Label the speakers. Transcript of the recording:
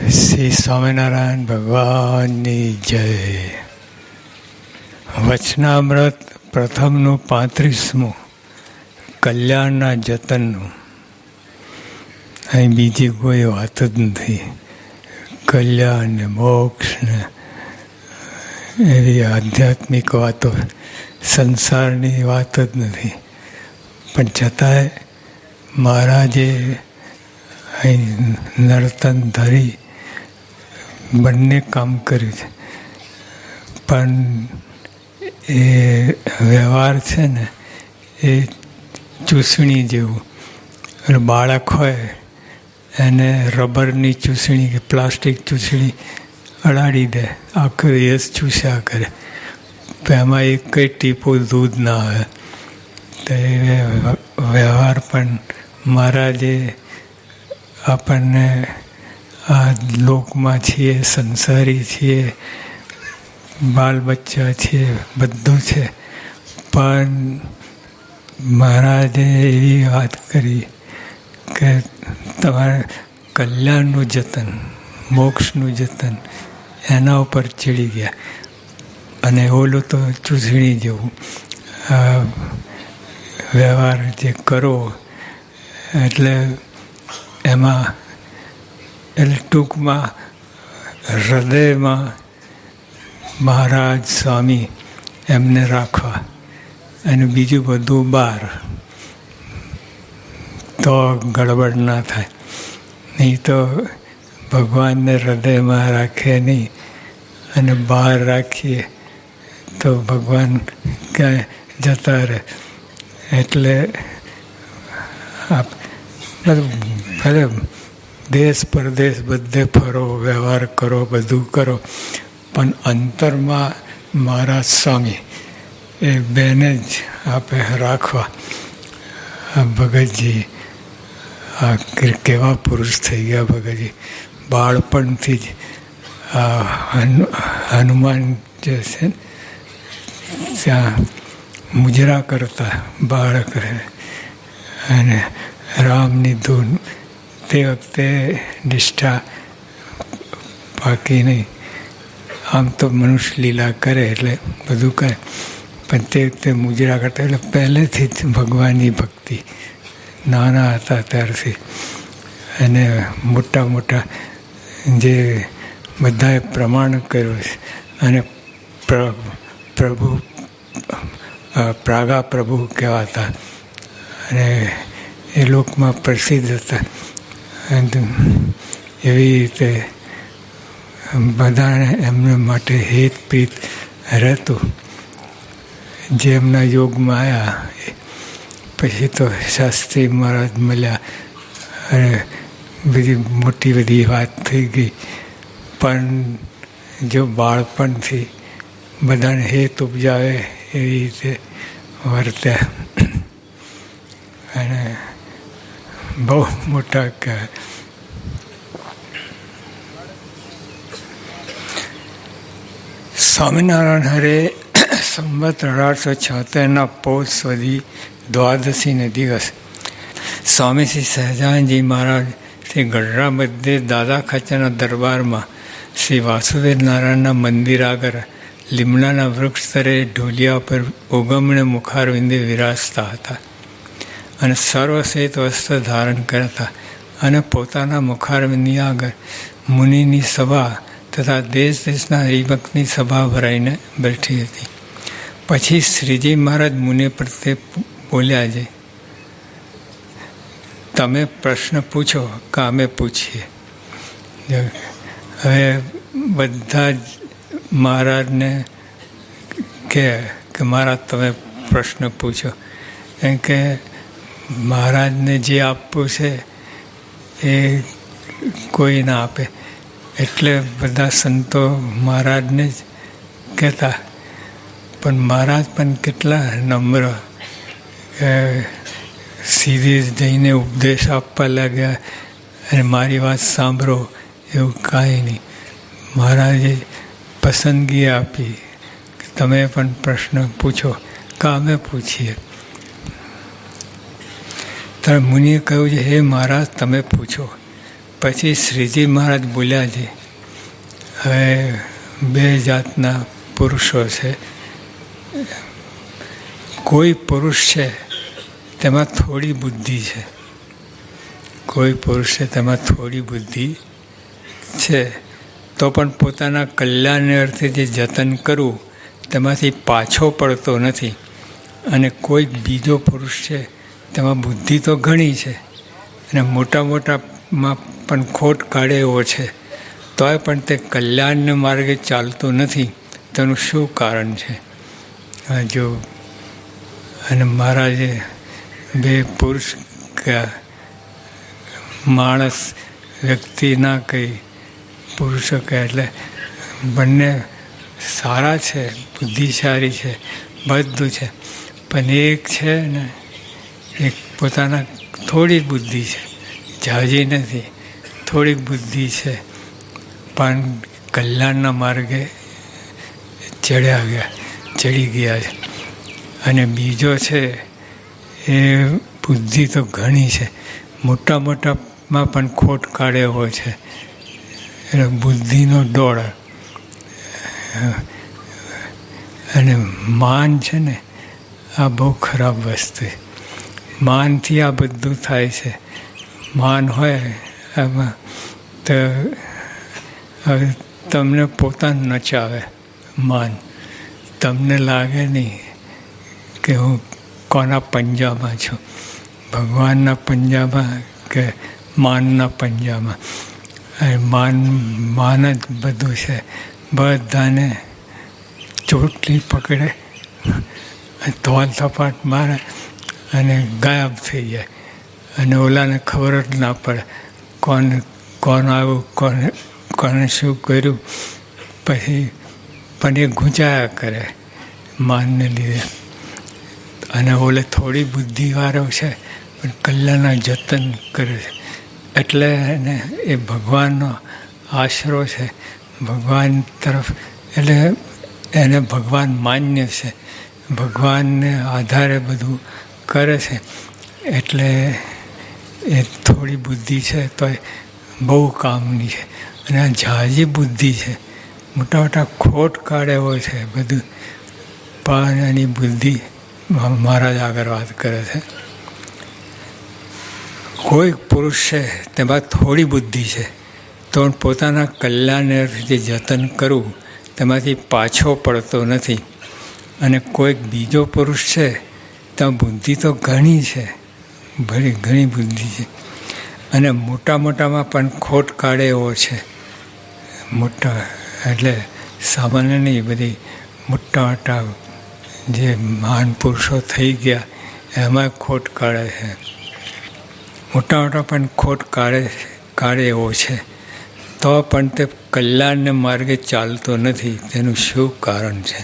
Speaker 1: શ્રી સ્વામિનારાયણ ભગવાનની જય. વચનામૃત પ્રથમનું 35મું કલ્યાણના જતનનું. અહીં બીજી કોઈ વાત જ નથી. કલ્યાણ ને મોક્ષ ને એવી આધ્યાત્મિક વાતો, સંસારની વાત જ નથી. પણ છતાંય મહારાજે અહીં નર્તન ધરી બંને કામ કર્યું છે. પણ એ વ્યવહાર છે ને એ ચૂસણી જેવું. એટલે બાળક હોય એને રબરની ચૂસણી કે પ્લાસ્ટિક ચૂસણી અડાડી દે, આખો દિવસ ચૂસ્યા કરે, તો એમાં એક કંઈ ટીપું દૂધ ના આવે. તો એ વ્યવહાર પણ મહારાજે આપણને આ લોકમાં છીએ, સંસારી છીએ, બાલ બચ્ચા છીએ, બધું છે. પણ મહારાજે એવી વાત કરી કે તમારે કલ્યાણનું જતન, મોક્ષનું જતન એના ઉપર ચડી ગયા. અને ઓલું તો ચૂસણી જેવું વ્યવહાર જે કરો એટલે એમાં ટૂંકમાં હૃદયમાં મહારાજ સ્વામી એમને રાખવા અને બીજું બધું બહાર, તો ગડબડ ના થાય. નહીં તો ભગવાનને હૃદયમાં રાખીએ નહીં અને બહાર રાખીએ તો ભગવાન ક્યાંય જતા રહે. એટલે ભલે દેશ પરદેશ બધે ફરો, વ્યવહાર કરો, બધું કરો, પણ અંતરમાં મહારાજ સ્વામી એ બેને જ આપે રાખવા. આ ભગતજી આ કેવા પુરુષ થઈ ગયા ભગતજી. બાળપણથી જ આ હનુમાન જે છે ત્યાં મુજરા કરતા બાળક રહે અને રામની ધૂન. તે વખતે નિષ્ઠા પાકી નહીં. આમ તો મનુષ્ય લીલા કરે એટલે બધું કરે, પણ તે વખતે મુજરા કરતા. એટલે પહેલેથી જ ભગવાનની ભક્તિ નાના હતા ત્યારથી. અને મોટા મોટા જે બધાએ પ્રમાણ કર્યું છે. અને પ્રભુ પ્રાગા પ્રભુ કહેવાતા અને એ લોકમાં પ્રસિદ્ધ હતા. એવી રીતે બધાને એમને માટે હિતપ્રીત રહેતું. જે એમના યોગમાં આવ્યા પછી તો શાસ્ત્રી મહારાજ મળ્યા અને બધી મોટી બધી વાત થઈ ગઈ. પણ જો બાળપણથી બધાને હેત ઉપજાવે એવી રીતે વર્ત્યા અને બહુ મોટા કહેવાય. સ્વામિનારાયણ હરે સંવત 1876 પૌષ સુધી દ્વાદશીને દિવસ સ્વામી શ્રી સહજાનંદજી મહારાજ શ્રી ગઢડા મધ્યે દાદા ખાચરના દરબારમાં શ્રી વાસુદેવ નારાયણના મંદિર આગળ લીમડાના વૃક્ષ તરે ઢોલિયા પર ઉગમણે મુખારવિંદે વિરાજતા હતા અને સર્વશ્વેત વસ્ત્ર ધારણ કરતા અને પોતાના મુખારવિંદની આગળ મુનિની સભા તથા દેશ દેશના હરિભક્તની સભા ભરાઈને બેઠી હતી. પછી શ્રીજી મહારાજ મુનિ પ્રત્યે બોલ્યા છે, તમે પ્રશ્ન પૂછો કે અમે પૂછીએ. હવે બધા જ મહારાજને કે મહારાજ તમે પ્રશ્ન પૂછો. કેમ કે મહારાજને જે આપવું છે એ કોઈ ના આપે. એટલે બધા સંતો મહારાજને જ કહેતા. પણ મહારાજ પણ કેટલા નમ્ર, સીધી જઈને ઉપદેશ આપવા લાગ્યા અને મારી વાત સાંભળો એવું કાંઈ નહીં. મહારાજે પસંદગી આપી કે તમે પણ પ્રશ્ન પૂછો કે અમે પૂછીએ. ત્યારે મુનિએ કહ્યું છે, હે મહારાજ તમે પૂછો. પછી શ્રીજી મહારાજ બોલ્યા છે, હવે બે જાતના પુરુષો છે. કોઈ પુરુષ છે તેમાં થોડી બુદ્ધિ છે, કોઈ પુરુષ છે તેમાં થોડી બુદ્ધિ છે, તો પણ પોતાના કલ્યાણને અર્થે જે જતન કરવું તેમાંથી પાછો પડતો નથી. અને કોઈક બીજો પુરુષ છે તેમાં બુદ્ધિ તો ઘણી છે અને મોટા મોટામાં પણ ખોટ કાઢે એવો છે, તોય પણ તે કલ્યાણને માર્ગે ચાલતું નથી. તેનું શું કારણ છે? જો અને મહારાજે બે પુરુષ કહ્યા, માણસ વ્યક્તિ ના કહી પુરુષો કહે, એટલે બંને સારા છે, બુદ્ધિશાળી છે, બધું છે, પણ એક છે ને એક પોતાના થોડી બુદ્ધિ છે, ઝાઝી નથી, થોડીક બુદ્ધિ છે, પણ કલ્યાણના માર્ગે ચડી ગયા છે. અને બીજો છે એ બુદ્ધિ તો ઘણી છે, મોટા મોટામાં પણ ખોટ કાઢે એવો છે, એટલે બુદ્ધિનો દોડ. અને માન છે ને આ બહુ ખરાબ વસ્તુ છે. માનથી આ બધું થાય છે. માન હોય એમાં તો હવે તમને પોતાને નચાવે માન. તમને લાગે નહીં કે હું કોના પંજામાં છું, ભગવાનના પંજામાં કે માનના પંજામાં. માન જ બધું છે. બધાને ચોટલી પકડે, ધોલ થપાટ મારે અને ગાયબ થઈ જાય, અને ઓલાને ખબર જ ના પડે કોણ આવ્યું, કોને શું કર્યું. પછી પણ એ ગુંચાયા કરે માનને લીધે. અને ઓલે થોડી બુદ્ધિવાળો છે પણ કલ્યાણના જતન કરે છે, એટલે એને એ ભગવાનનો આશરો છે, ભગવાન તરફ, એટલે એને ભગવાન માન્ય છે, ભગવાનને આધારે બધું કરે છે. એટલે એ થોડી બુદ્ધિ છે તો એ બહુ કામની છે. અને આ ઝાઝી બુદ્ધિ છે, મોટા મોટા ખોટ કાઢે હોય છે બધું, પણ એની બુદ્ધિ મહારાજ આગળ વાત કરે છે. કોઈ પુરુષ છે તેમાં થોડી બુદ્ધિ છે, તો પોતાના કલ્યાણને જે જતન કરવું તેમાંથી પાછો પડતો નથી. અને કોઈક બીજો પુરુષ છે ત્યાં બુદ્ધિ તો ઘણી છે, ઘણી બુદ્ધિ છે, અને મોટા મોટામાં પણ ખોટ કાઢે એવો છે. મોટા એટલે સામાન્ય નહીં, બધી મોટા મોટા જે મહાન પુરુષો થઈ ગયા એમાં ખોટ કાઢે છે. મોટા મોટા પણ ખોટ કાઢે એવો છે, તો પણ તે કલ્યાણને માર્ગે ચાલતો નથી. તેનું શું કારણ છે?